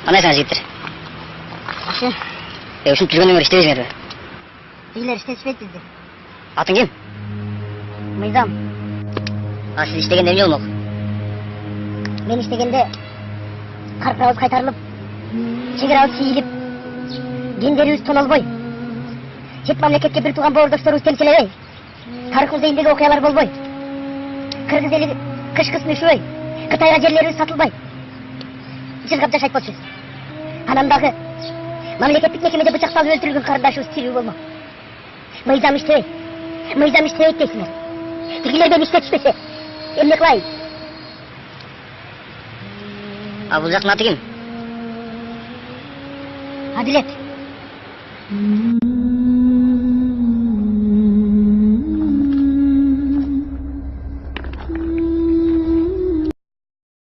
Кандайсыңар жигиттер? Жакшы. Ушинтип жүргөндөрү иштебейсиңерби? Бийлер иштетишпейт бизди. Атың ким? Мыйзам. Сиз иштегенде эмне болмок? Мен иштегенде карпырабыз кайтарылып, чек арабыз сейилип, гендерибиз тоналбой, чет мамлекетке бир тууган боордошторубуз темселебей, тарыхыбыз эйиндеги окуялар болбой, кыргыз эли кышкысын үшүбөй, Кытайга жерлерибиз сатылбай, жыргап жашайт болчубуз. Анан дагы мамлекеттик мекемеде бычакталып өлтүрүлгөн карындашыбыз тирүү болмок. Мыйзам иштебейт дейсиңер. Тигилер мени иштетишпесе, эмне кылайын? Бул жактын аты ким? Адилет.